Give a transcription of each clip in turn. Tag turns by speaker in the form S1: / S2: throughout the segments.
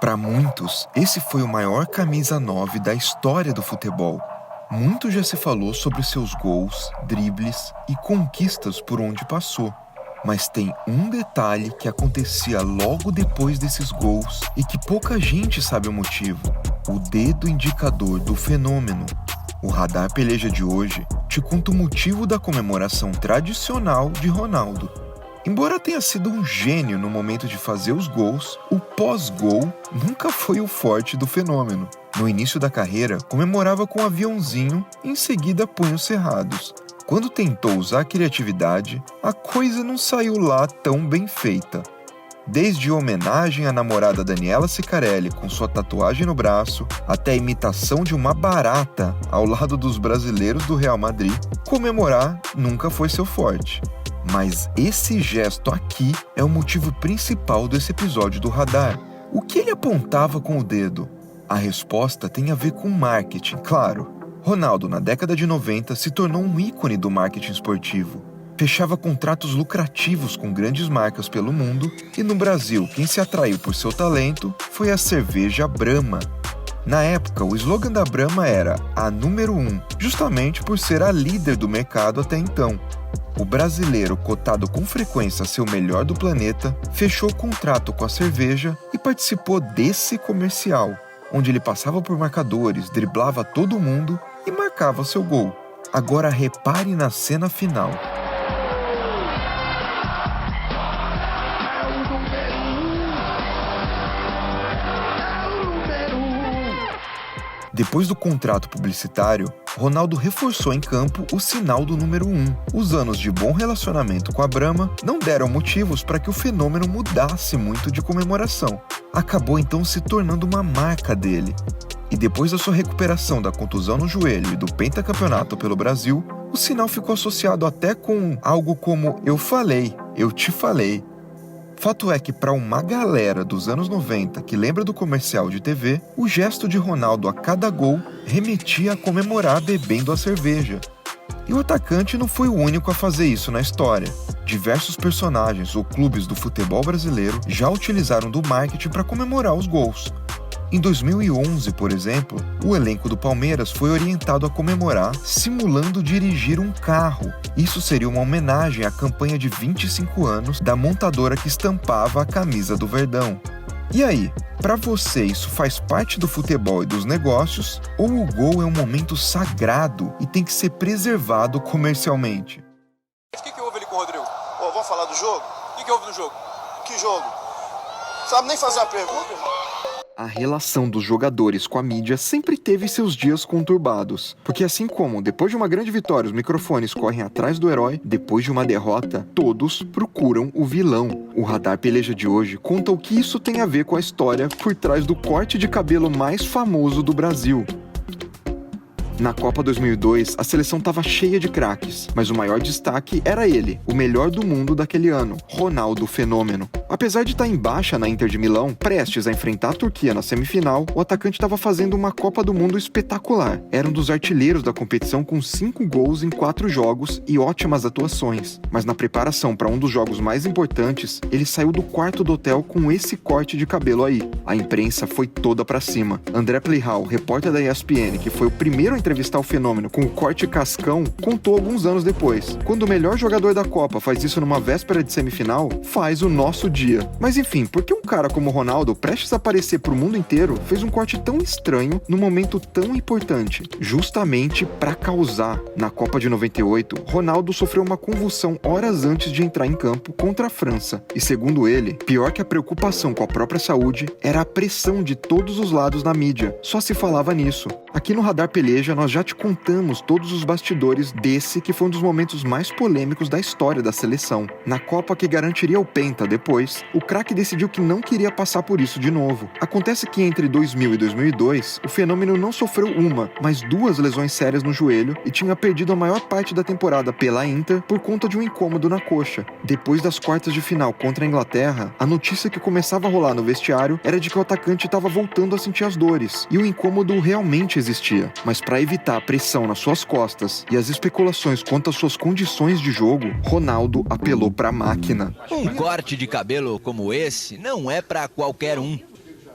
S1: Para muitos, esse foi o maior camisa 9 da história do futebol. Muito já se falou sobre seus gols, dribles e conquistas por onde passou. Mas tem um detalhe que acontecia logo depois desses gols e que pouca gente sabe o motivo: o dedo indicador do fenômeno. O Radar Peleja de hoje te conta o motivo da comemoração tradicional de Ronaldo. Embora tenha sido um gênio no momento de fazer os gols, o pós-gol nunca foi o forte do fenômeno. No início da carreira, comemorava com um aviãozinho e em seguida punhos cerrados. Quando tentou usar a criatividade, a coisa não saiu lá tão bem feita. Desde homenagem à namorada Daniela Ciccarelli com sua tatuagem no braço, até a imitação de uma barata ao lado dos brasileiros do Real Madrid, comemorar nunca foi seu forte. Mas esse gesto aqui é o motivo principal desse episódio do Radar. O que ele apontava com o dedo? A resposta tem a ver com marketing, claro. Ronaldo, na década de 90, se tornou um ícone do marketing esportivo. Fechava contratos lucrativos com grandes marcas pelo mundo e no Brasil, quem se atraiu por seu talento foi a cerveja Brahma. Na época, o slogan da Brahma era a número 1, justamente por ser a líder do mercado até então. O brasileiro, cotado com frequência a ser o melhor do planeta, fechou contrato com a cerveja e participou desse comercial, onde ele passava por marcadores, driblava todo mundo e marcava seu gol. Agora repare na cena final. Depois do contrato publicitário, Ronaldo reforçou em campo o sinal do número 1. Os anos de bom relacionamento com a Brahma não deram motivos para que o fenômeno mudasse muito de comemoração. Acabou então se tornando uma marca dele. E depois da sua recuperação da contusão no joelho e do pentacampeonato pelo Brasil, o sinal ficou associado até com algo como "eu falei, eu te falei". Fato é que para uma galera dos anos 90 que lembra do comercial de TV, o gesto de Ronaldo a cada gol remetia a comemorar bebendo a cerveja. E o atacante não foi o único a fazer isso na história. Diversos personagens ou clubes do futebol brasileiro já utilizaram do marketing para comemorar os gols. Em 2011, por exemplo, o elenco do Palmeiras foi orientado a comemorar simulando dirigir um carro. Isso seria uma homenagem à campanha de 25 anos da montadora que estampava a camisa do Verdão. E aí, para você isso faz parte do futebol e dos negócios, ou o gol é um momento sagrado e tem que ser preservado comercialmente?
S2: O que houve ali com o Rodrigo? Vamos falar do jogo? O que houve no jogo? Que jogo? Sabe nem fazer a pergunta, irmão?
S1: A relação dos jogadores com a mídia sempre teve seus dias conturbados. Porque assim como, depois de uma grande vitória, os microfones correm atrás do herói, depois de uma derrota, todos procuram o vilão. O Radar Peleja de hoje conta o que isso tem a ver com a história por trás do corte de cabelo mais famoso do Brasil. Na Copa 2002, a seleção estava cheia de craques, mas o maior destaque era ele, o melhor do mundo daquele ano, Ronaldo Fenômeno. Apesar de estar em baixa na Inter de Milão, prestes a enfrentar a Turquia na semifinal, o atacante estava fazendo uma Copa do Mundo espetacular. Era um dos artilheiros da competição com 5 gols em 4 jogos e ótimas atuações. Mas na preparação para um dos jogos mais importantes, ele saiu do quarto do hotel com esse corte de cabelo aí. A imprensa foi toda pra cima. André Plihal, repórter da ESPN, que foi o primeiro a entrevistar o Fenômeno com o corte cascão, contou alguns anos depois: quando o melhor jogador da Copa faz isso numa véspera de semifinal, faz o nosso dia. Mas enfim, por que um cara como o Ronaldo, prestes a aparecer pro mundo inteiro, fez um corte tão estranho num momento tão importante? Justamente pra causar. Na Copa de 98, Ronaldo sofreu uma convulsão horas antes de entrar em campo contra a França. E segundo ele, pior que a preocupação com a própria saúde era a pressão de todos os lados na mídia. Só se falava nisso. Aqui no Radar Peleja nós já te contamos todos os bastidores desse que foi um dos momentos mais polêmicos da história da seleção. Na Copa que garantiria o Penta depois, o craque decidiu que não queria passar por isso de novo. Acontece que entre 2000 e 2002, o Fenômeno não sofreu uma, mas 2 lesões sérias no joelho e tinha perdido a maior parte da temporada pela Inter por conta de um incômodo na coxa. Depois das quartas de final contra a Inglaterra, a notícia que começava a rolar no vestiário era de que o atacante estava voltando a sentir as dores, e o incômodo realmente existia. Mas para evitar a pressão nas suas costas e as especulações quanto às suas condições de jogo, Ronaldo apelou para a máquina.
S3: Um corte de cabelo como esse não é para qualquer um.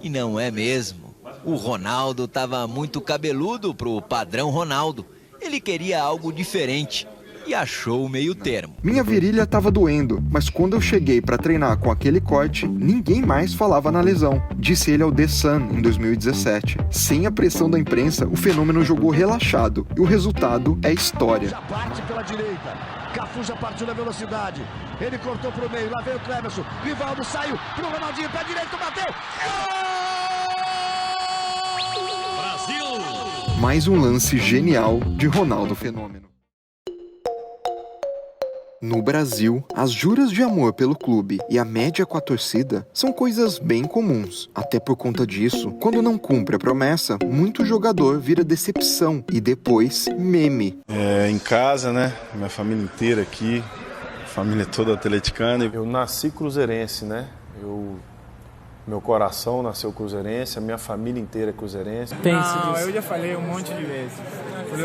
S3: E não é mesmo. O Ronaldo estava muito cabeludo pro padrão Ronaldo. Ele queria algo diferente e achou o meio termo.
S1: Minha virilha estava doendo, mas quando eu cheguei para treinar com aquele corte, ninguém mais falava na lesão, disse ele ao The Sun em 2017. Sem a pressão da imprensa, o Fenômeno jogou relaxado e o resultado é história.
S4: Já parte pela direita, Cafu já partiu na velocidade, ele cortou pro meio, lá veio o Clemerson, Rivaldo saiu pro Ronaldinho, pé direito, bateu!
S1: Brasil! Mais um lance genial de Ronaldo Fenômeno. No Brasil, as juras de amor pelo clube e a média com a torcida são coisas bem comuns. Até por conta disso, quando não cumpre a promessa, muito jogador vira decepção e depois meme.
S5: Em casa, né? Minha família inteira aqui, família toda atleticana. Eu nasci cruzeirense, né? Meu coração nasceu cruzeirense, a minha família inteira é cruzeirense.
S6: Não, eu já falei um monte de vezes.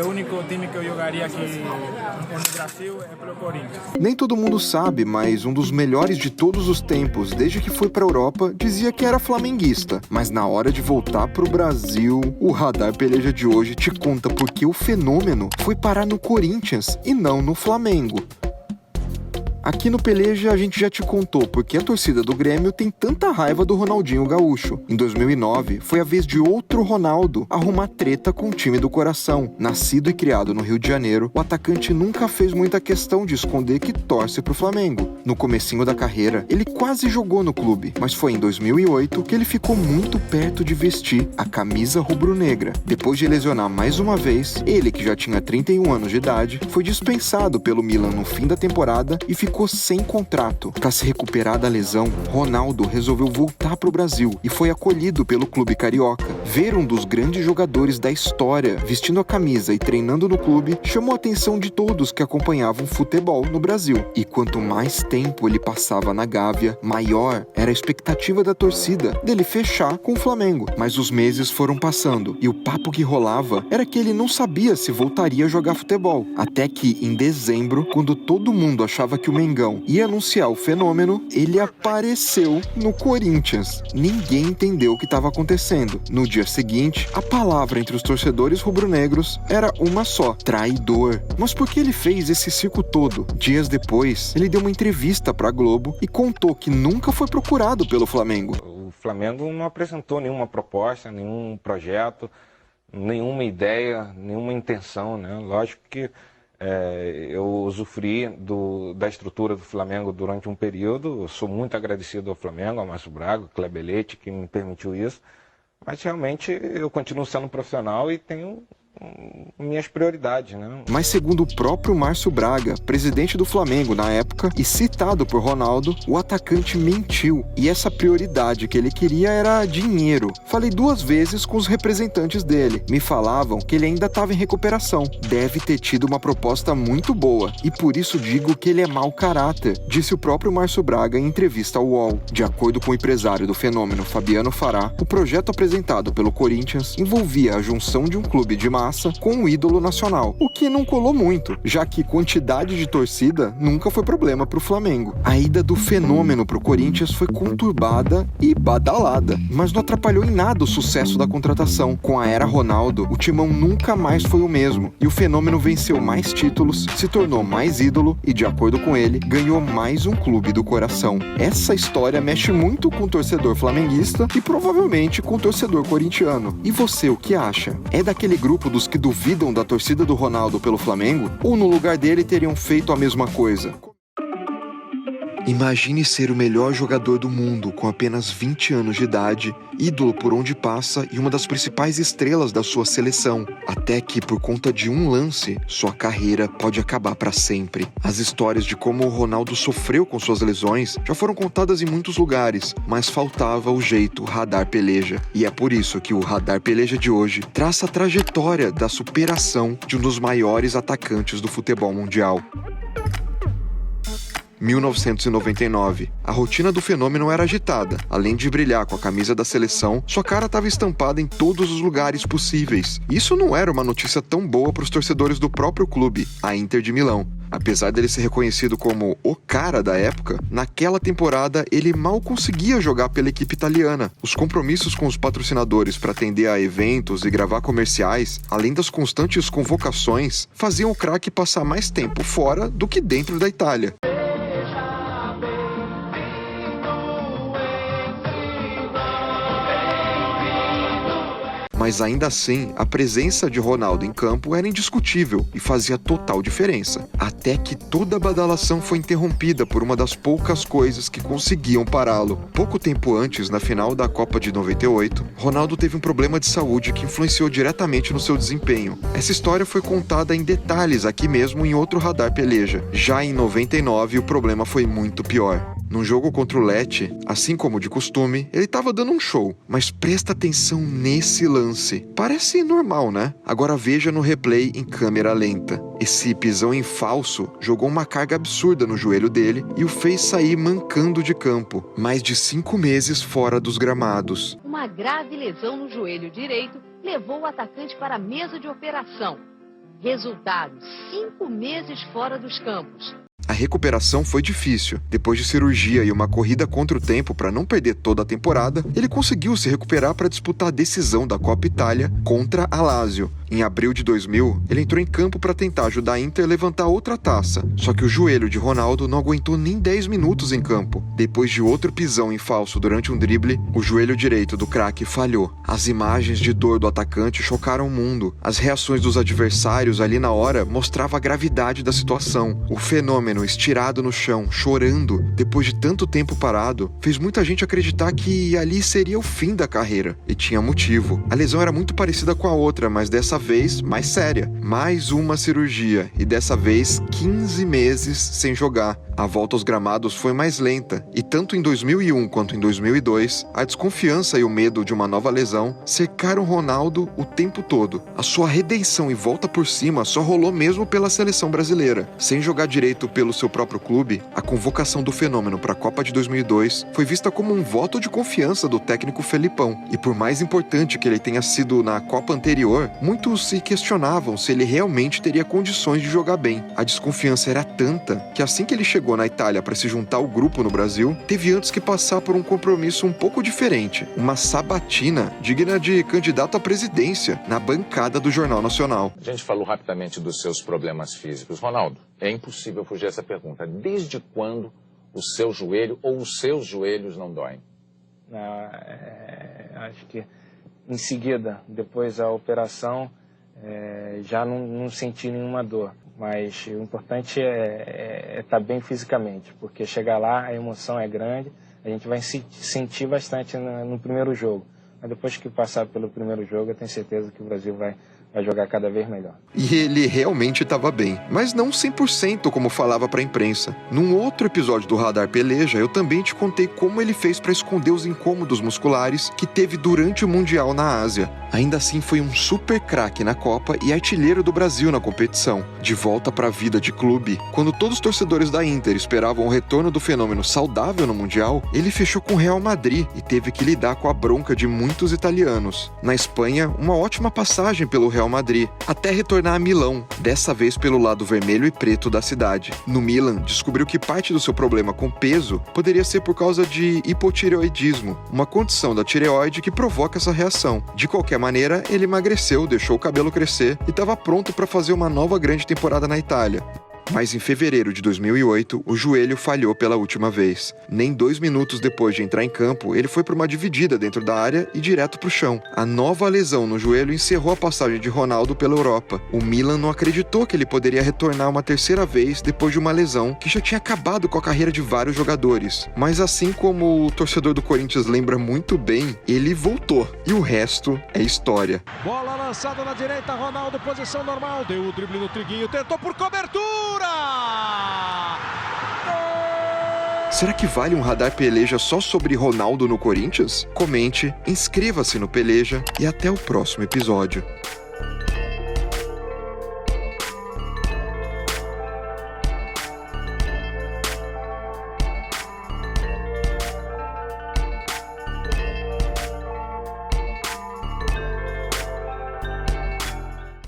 S6: O único time que eu jogaria aqui no Brasil é pelo Corinthians.
S1: Nem todo mundo sabe, mas um dos melhores de todos os tempos, desde que foi pra Europa, dizia que era flamenguista. Mas na hora de voltar pro Brasil, o Radar Peleja de hoje te conta por que o Fenômeno foi parar no Corinthians e não no Flamengo. Aqui no Peleja a gente já te contou porque a torcida do Grêmio tem tanta raiva do Ronaldinho Gaúcho. Em 2009, foi a vez de outro Ronaldo arrumar treta com o time do coração. Nascido e criado no Rio de Janeiro, o atacante nunca fez muita questão de esconder que torce pro Flamengo. No comecinho da carreira, ele quase jogou no clube, mas foi em 2008 que ele ficou muito perto de vestir a camisa rubro-negra. Depois de lesionar mais uma vez, ele, que já tinha 31 anos de idade, foi dispensado pelo Milan no fim da temporada e ficou sem contrato. Para se recuperar da lesão, Ronaldo resolveu voltar para o Brasil e foi acolhido pelo clube carioca. Ver um dos grandes jogadores da história vestindo a camisa e treinando no clube chamou a atenção de todos que acompanhavam futebol no Brasil. E quanto mais tempo ele passava na Gávea, maior era a expectativa da torcida dele fechar com o Flamengo. Mas os meses foram passando e o papo que rolava era que ele não sabia se voltaria a jogar futebol. Até que, em dezembro, quando todo mundo achava que o Mengão ia anunciar o Fenômeno, ele apareceu no Corinthians. Ninguém entendeu o que estava acontecendo. No dia seguinte, a palavra entre os torcedores rubro-negros era uma só: traidor. Mas por que ele fez esse circo todo? Dias depois, ele deu uma entrevista para a Globo e contou que nunca foi procurado pelo Flamengo.
S7: O Flamengo não apresentou nenhuma proposta, nenhum projeto, nenhuma ideia, nenhuma intenção, né? Lógico que eu usufruí da estrutura do Flamengo durante um período. Eu sou muito agradecido ao Flamengo, ao Márcio Braga, ao Kleber Leite, que me permitiu isso. Mas realmente eu continuo sendo profissional e tenho minhas prioridades, né?
S1: Mas segundo o próprio Márcio Braga, presidente do Flamengo na época e citado por Ronaldo, o atacante mentiu e essa prioridade que ele queria era dinheiro. Falei 2 vezes com os representantes dele. Me falavam que ele ainda estava em recuperação. Deve ter tido uma proposta muito boa e por isso digo que ele é mau caráter, disse o próprio Márcio Braga em entrevista ao UOL. De acordo com o empresário do Fenômeno, Fabiano Fará, o projeto apresentado pelo Corinthians envolvia a junção de um clube de massa com um ídolo nacional, o que não colou muito, já que quantidade de torcida nunca foi problema para o Flamengo. A ida do Fenômeno para o Corinthians foi conturbada e badalada, mas não atrapalhou em nada o sucesso da contratação. Com a era Ronaldo, o timão nunca mais foi o mesmo, e o Fenômeno venceu mais títulos, se tornou mais ídolo e, de acordo com ele, ganhou mais um clube do coração. Essa história mexe muito com o torcedor flamenguista e provavelmente com o torcedor corintiano. E você, o que acha? É daquele grupo dos que duvidam da torcida do Ronaldo pelo Flamengo? Ou no lugar dele teriam feito a mesma coisa? Imagine ser o melhor jogador do mundo com apenas 20 anos de idade, ídolo por onde passa e uma das principais estrelas da sua seleção, até que, por conta de um lance, sua carreira pode acabar para sempre. As histórias de como o Ronaldo sofreu com suas lesões já foram contadas em muitos lugares, mas faltava o jeito Radar Peleja. E é por isso que o Radar Peleja de hoje traça a trajetória da superação de um dos maiores atacantes do futebol mundial. 1999. A rotina do Fenômeno era agitada. Além de brilhar com a camisa da seleção, sua cara estava estampada em todos os lugares possíveis. Isso não era uma notícia tão boa para os torcedores do próprio clube, a Inter de Milão. Apesar dele ser reconhecido como o cara da época, naquela temporada ele mal conseguia jogar pela equipe italiana. Os compromissos com os patrocinadores para atender a eventos e gravar comerciais, além das constantes convocações, faziam o craque passar mais tempo fora do que dentro da Itália. Mas ainda assim, a presença de Ronaldo em campo era indiscutível e fazia total diferença. Até que toda a badalação foi interrompida por uma das poucas coisas que conseguiam pará-lo. Pouco tempo antes, na final da Copa de 98, Ronaldo teve um problema de saúde que influenciou diretamente no seu desempenho. Essa história foi contada em detalhes aqui mesmo em outro Radar Peleja. Já em 99, o problema foi muito pior. Num jogo contra o Lecce, assim como de costume, ele estava dando um show. Mas presta atenção nesse lance. Parece normal, né? Agora veja no replay em câmera lenta. Esse pisão em falso jogou uma carga absurda no joelho dele e o fez sair mancando de campo. Mais de 5 meses fora dos gramados.
S8: Uma grave lesão no joelho direito levou o atacante para a mesa de operação. Resultado, 5 meses fora dos campos.
S1: A recuperação foi difícil. Depois de cirurgia e uma corrida contra o tempo para não perder toda a temporada, ele conseguiu se recuperar para disputar a decisão da Copa Itália contra a Lazio. Em abril de 2000, ele entrou em campo para tentar ajudar a Inter a levantar outra taça. Só que o joelho de Ronaldo não aguentou nem 10 minutos em campo. Depois de outro pisão em falso durante um drible, o joelho direito do craque falhou. As imagens de dor do atacante chocaram o mundo. As reações dos adversários ali na hora mostravam a gravidade da situação. O fenômeno, estirado no chão, chorando, depois de tanto tempo parado, fez muita gente acreditar que ali seria o fim da carreira. E tinha motivo. A lesão era muito parecida com a outra, mas dessa vez mais séria. Mais uma cirurgia e dessa vez 15 meses sem jogar. A volta aos gramados foi mais lenta e tanto em 2001 quanto em 2002, a desconfiança e o medo de uma nova lesão cercaram Ronaldo o tempo todo. A sua redenção e volta por cima só rolou mesmo pela seleção brasileira. Sem jogar direito pelo seu próprio clube, a convocação do fenômeno para a Copa de 2002 foi vista como um voto de confiança do técnico Felipão. E por mais importante que ele tenha sido na Copa anterior, muitos se questionavam se ele realmente teria condições de jogar bem. A desconfiança era tanta que assim que ele chegou na Itália para se juntar ao grupo no Brasil, teve antes que passar por um compromisso um pouco diferente, uma sabatina digna de candidato à presidência na bancada do Jornal Nacional.
S9: A gente falou rapidamente dos seus problemas físicos. Ronaldo, é impossível fugir dessa pergunta. Desde quando o seu joelho ou os seus joelhos não doem?
S6: Acho que em seguida, depois da operação, já não senti nenhuma dor. Mas o importante é estar bem fisicamente, porque chegar lá a emoção é grande, a gente vai sentir bastante no primeiro jogo. Mas depois que passar pelo primeiro jogo, eu tenho certeza que o Brasil vai jogar cada vez melhor.
S1: E ele realmente estava bem, mas não 100% como falava para a imprensa. Num outro episódio do Radar Peleja, eu também te contei como ele fez para esconder os incômodos musculares que teve durante o Mundial na Ásia. Ainda assim, foi um super craque na Copa e artilheiro do Brasil na competição. De volta para a vida de clube, quando todos os torcedores da Inter esperavam o retorno do fenômeno saudável no Mundial, ele fechou com o Real Madrid e teve que lidar com a bronca de muitos italianos. Na Espanha, uma ótima passagem pelo Real Madrid, até retornar a Milão, dessa vez pelo lado vermelho e preto da cidade. No Milan, descobriu que parte do seu problema com peso poderia ser por causa de hipotireoidismo, uma condição da tireoide que provoca essa reação. De qualquer maneira, ele emagreceu, deixou o cabelo crescer e estava pronto para fazer uma nova grande temporada na Itália. Mas em fevereiro de 2008, o joelho falhou pela última vez. Nem 2 minutos depois de entrar em campo, ele foi para uma dividida dentro da área e direto para o chão. A nova lesão no joelho encerrou a passagem de Ronaldo pela Europa. O Milan não acreditou que ele poderia retornar uma terceira vez depois de uma lesão que já tinha acabado com a carreira de vários jogadores. Mas assim como o torcedor do Corinthians lembra muito bem, ele voltou. E o resto é história.
S4: Bola lançada na direita, Ronaldo, posição normal. Deu o drible no Triguinho, tentou por cobertura.
S1: Será que vale um Radar Peleja só sobre Ronaldo no Corinthians? Comente, inscreva-se no Peleja e até o próximo episódio.